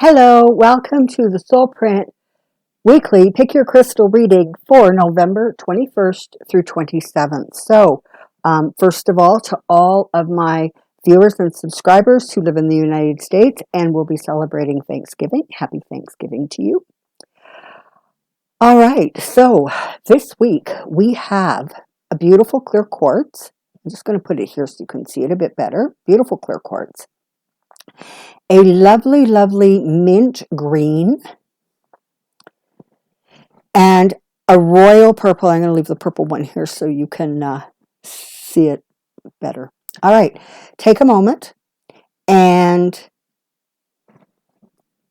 Hello, welcome to the Soulprint Weekly Pick Your Crystal reading for November 21st through 27th. First of all, to all of my viewers and subscribers who live in the United States and will be celebrating Thanksgiving, happy Thanksgiving to you. All right, so this week we have a beautiful clear quartz. I'm just going to put it here so you can see it a bit better. Beautiful clear quartz. A lovely, lovely mint green, and a royal purple. I'm going to leave the purple one here so you can see it better. All right, take a moment and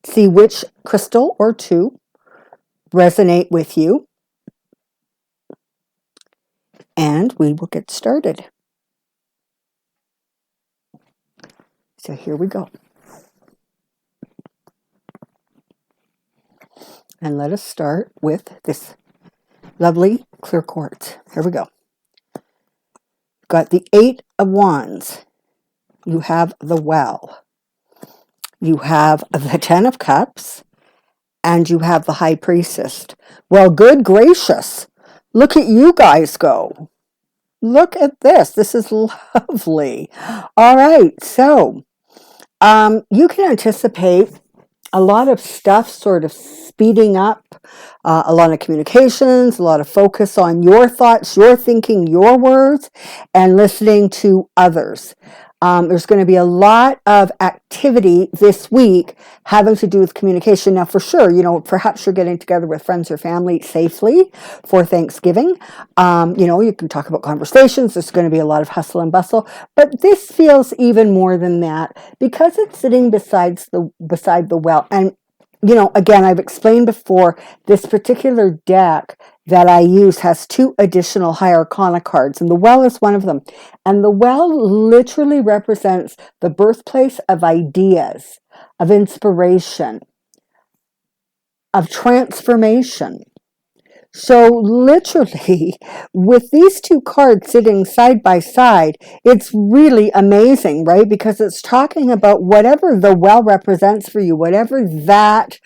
see which crystal or two resonate with you, and we will get started. So here we go. And let us start with this lovely clear quartz. Here we go. Got the Eight of Wands. You have the Well. You have the Ten of Cups. And you have the High Priestess. Well, good gracious. Look at you guys go. Look at this. This is lovely. All right. So you can anticipate a lot of stuff sort of speeding up, a lot of communications, a lot of focus on your thoughts, your thinking, your words, and listening to others. There's going to be a lot of activity this week having to do with communication. Now, for sure, perhaps you're getting together with friends or family safely for Thanksgiving. You can talk about conversations. There's going to be a lot of hustle and bustle. But this feels even more than that because it's sitting beside the well. And, again, I've explained before, this particular deck that I use has two additional high arcana cards, and the well is one of them. And the well literally represents the birthplace of ideas, of inspiration, of transformation. So literally, with these two cards sitting side by side, it's really amazing, right? Because it's talking about whatever the well represents for you, whatever that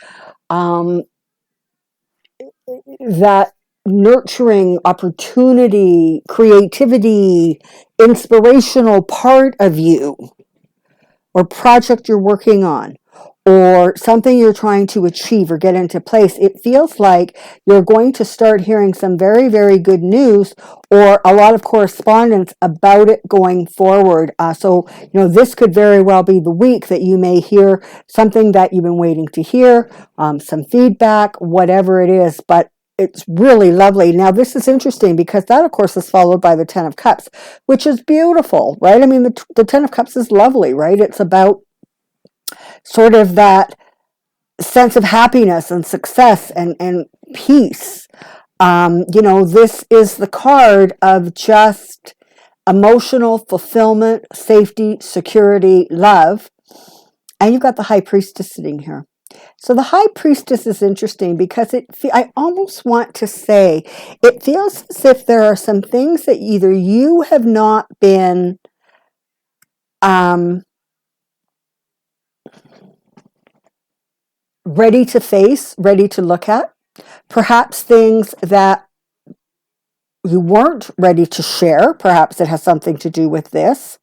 nurturing opportunity, creativity, inspirational part of you, or project you're working on, or something you're trying to achieve or get into place. It feels like you're going to start hearing some very, very good news or a lot of correspondence about it going forward. So this could very well be the week that you may hear something that you've been waiting to hear, some feedback, whatever it is. But it's really lovely. Now, this is interesting because that, of course, is followed by the Ten of Cups, which is beautiful, right? I mean, the Ten of Cups is lovely, right? It's about sort of that sense of happiness and success and peace. This is the card of just emotional fulfillment, safety, security, love. And you've got the High Priestess sitting here. So the High Priestess is interesting because I almost want to say it feels as if there are some things that either you have not been ready to face, ready to look at, perhaps things that you weren't ready to share. Perhaps it has something to do with this.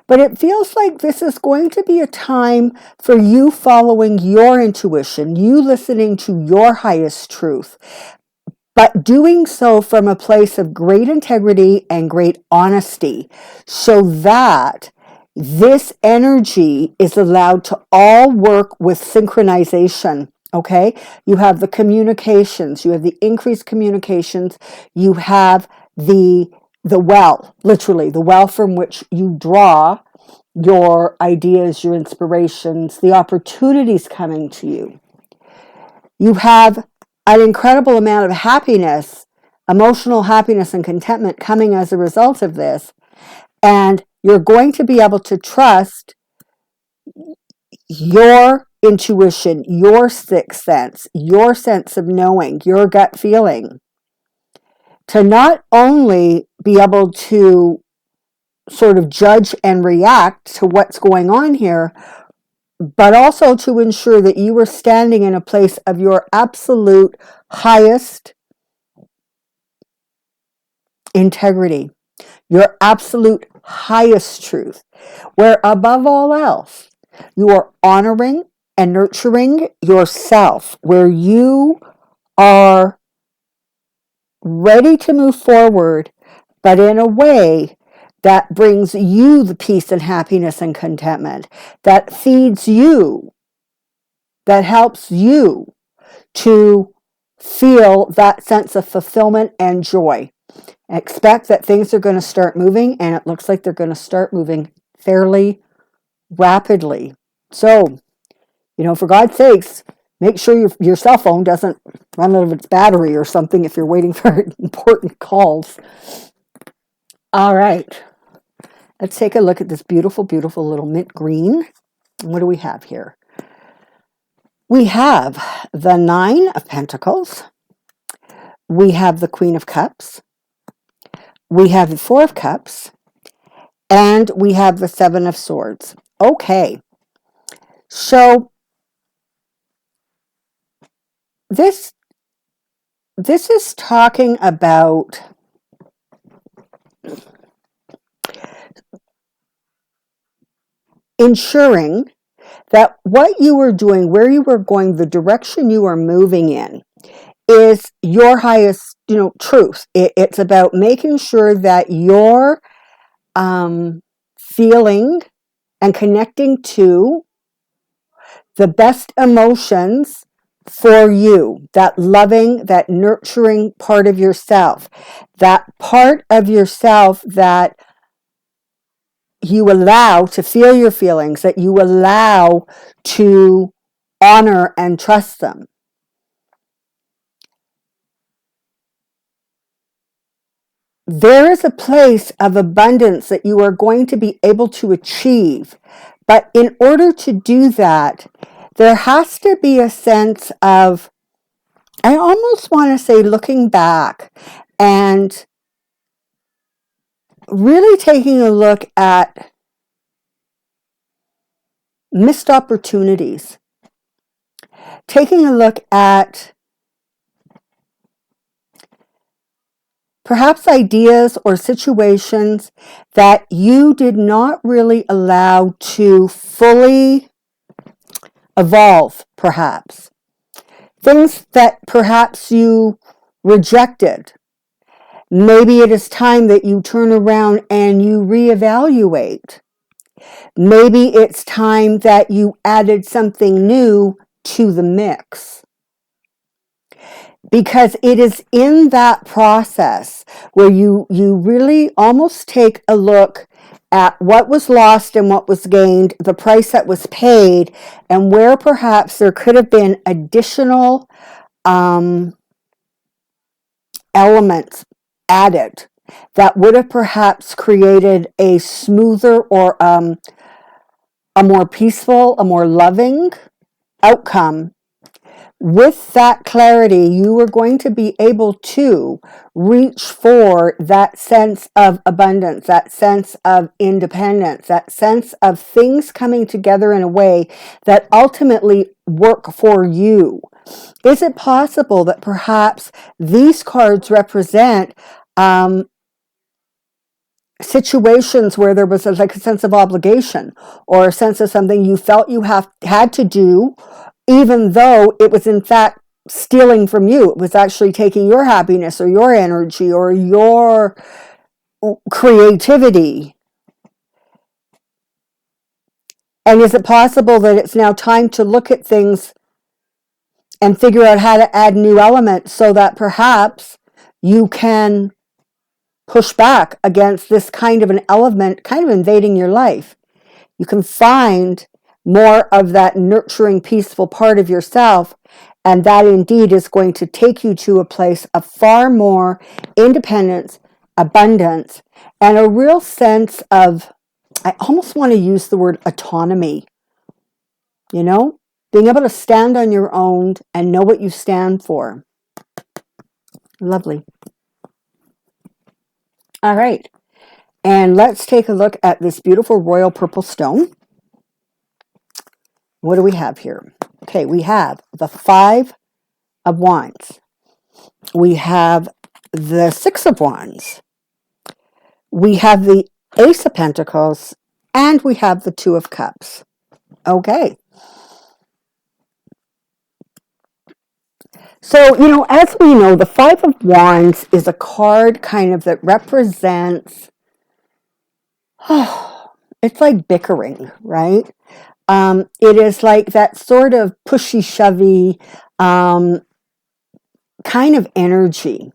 But it feels like this is going to be a time for you following your intuition, you listening to your highest truth, but doing so from a place of great integrity and great honesty, so that this energy is allowed to all work with synchronization. Okay, you have the communications, you have the increased communications, you have the well, literally the well from which you draw your ideas, your inspirations, the opportunities coming to you. You have an incredible amount of happiness, emotional happiness and contentment coming as a result of this. And you're going to be able to trust your intuition, your sixth sense, your sense of knowing, your gut feeling, to not only be able to sort of judge and react to what's going on here, but also to ensure that you are standing in a place of your absolute highest integrity, your absolute highest truth, where above all else, you are honoring and nurturing yourself, where you are ready to move forward, but in a way that brings you the peace and happiness and contentment, that feeds you, that helps you to feel that sense of fulfillment and joy. Expect that things are going to start moving, and it looks like they're going to start moving fairly rapidly. So, for God's sakes, make sure your cell phone doesn't run out of its battery or something if you're waiting for important calls. All right. Let's take a look at this beautiful, beautiful little mint green. What do we have here? We have the 9 of Pentacles. We have the Queen of Cups. We have the 4 of Cups. And we have the 7 of Swords. Okay. So this is talking about ensuring that what you are doing, where you are going, the direction you are moving in is your highest, truth. It's about making sure that you're feeling and connecting to the best emotions for you, that loving, that nurturing part of yourself, that part of yourself that you allow to feel your feelings, that you allow to honor and trust them. There is a place of abundance that you are going to be able to achieve. But in order to do that, there has to be a sense of, I almost want to say, looking back and really taking a look at missed opportunities, taking a look at perhaps ideas or situations that you did not really allow to fully evolve, perhaps. Things that perhaps you rejected. Maybe it is time that you turn around and you reevaluate. Maybe it's time that you added something new to the mix. Because it is in that process where you really almost take a look at what was lost and what was gained, the price that was paid, and where perhaps there could have been additional elements added that would have perhaps created a smoother or a more peaceful, a more loving outcome. With that clarity, you are going to be able to reach for that sense of abundance, that sense of independence, that sense of things coming together in a way that ultimately work for you. Is it possible that perhaps these cards represent situations where there was like a sense of obligation or a sense of something you felt you had to do, even though it was in fact stealing from you? It was actually taking your happiness or your energy or your creativity. And is it possible that it's now time to look at things and figure out how to add new elements so that perhaps you can push back against this kind of an element kind of invading your life? You can find more of that nurturing, peaceful part of yourself, and that indeed is going to take you to a place of far more independence, abundance, and a real sense of, I almost want to use the word autonomy, being able to stand on your own and know what you stand for. Lovely. All right. And let's take a look at this beautiful royal purple stone. what do we have here? Okay, we have the Five of Wands. We have the Six of Wands. We have the Ace of Pentacles, and we have the Two of Cups. Okay. So, as we know, the Five of Wands is a card kind of that represents, it's like bickering, right? It is like that sort of pushy-shovey kind of energy.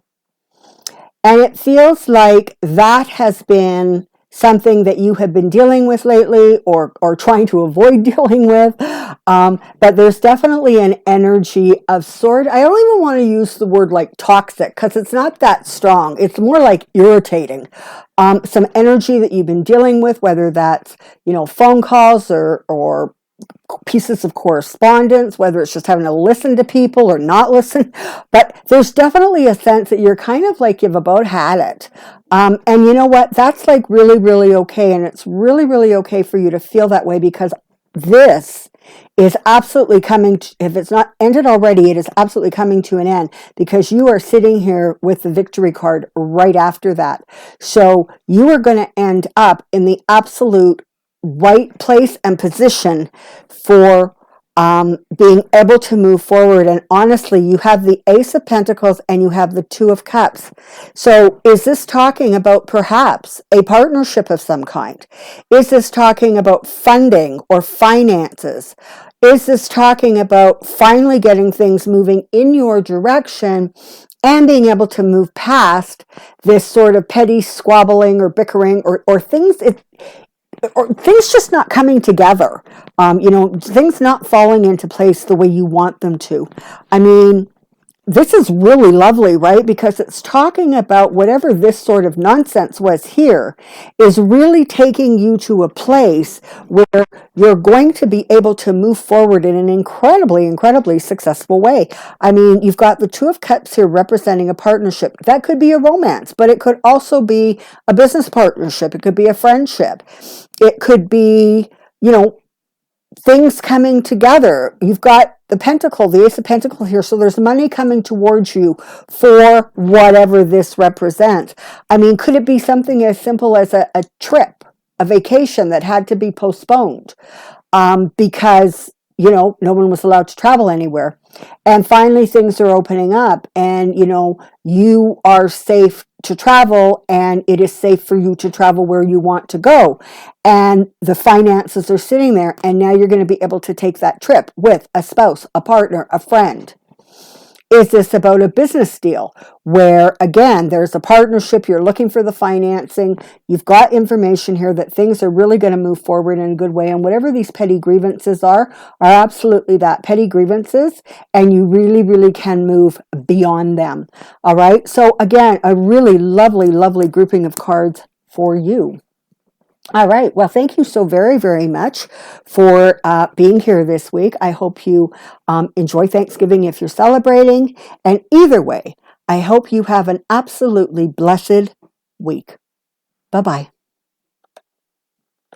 And it feels like that has been something that you have been dealing with lately or trying to avoid dealing with. But there's definitely an energy of sort. I don't even want to use the word like toxic because it's not that strong. It's more like irritating. Some energy that you've been dealing with, whether that's, phone calls or pieces of correspondence, whether it's just having to listen to people or not listen. But there's definitely a sense that you're kind of like you've about had it. And you know what? That's like really, really okay. And it's really, really okay for you to feel that way because this is absolutely coming to, if it's not ended already, it is absolutely coming to an end because you are sitting here with the victory card right after that. So you are going to end up in the absolute right place and position for being able to move forward. And honestly, you have the Ace of Pentacles and you have the Two of Cups. So is this talking about perhaps a partnership of some kind? Is this talking about funding or finances? Is this talking about finally getting things moving in your direction and being able to move past this sort of petty squabbling or bickering or things or things just not coming together, things not falling into place the way you want them to. I mean, this is really lovely, right? Because it's talking about whatever this sort of nonsense was here is really taking you to a place where you're going to be able to move forward in an incredibly, incredibly successful way. I mean, you've got the Two of Cups here representing a partnership. That could be a romance, but it could also be a business partnership. It could be a friendship. It could be, things coming together. You've got the Pentacle, the Ace of Pentacles here. So there's money coming towards you for whatever this represents. I mean, could it be something as simple as a trip, a vacation that had to be postponed because, no one was allowed to travel anywhere. And finally, things are opening up and, you are safe to travel and it is safe for you to travel where you want to go. And the finances are sitting there and now you're going to be able to take that trip with a spouse, a partner, a friend. Is this about a business deal where, again, there's a partnership, you're looking for the financing, you've got information here that things are really going to move forward in a good way, and whatever these petty grievances are absolutely that, petty grievances, and you really, really can move beyond them. All right? So, again, a really lovely, lovely grouping of cards for you. All right. Well, thank you so very, very much for being here this week. I hope you enjoy Thanksgiving if you're celebrating. And either way, I hope you have an absolutely blessed week. Bye-bye.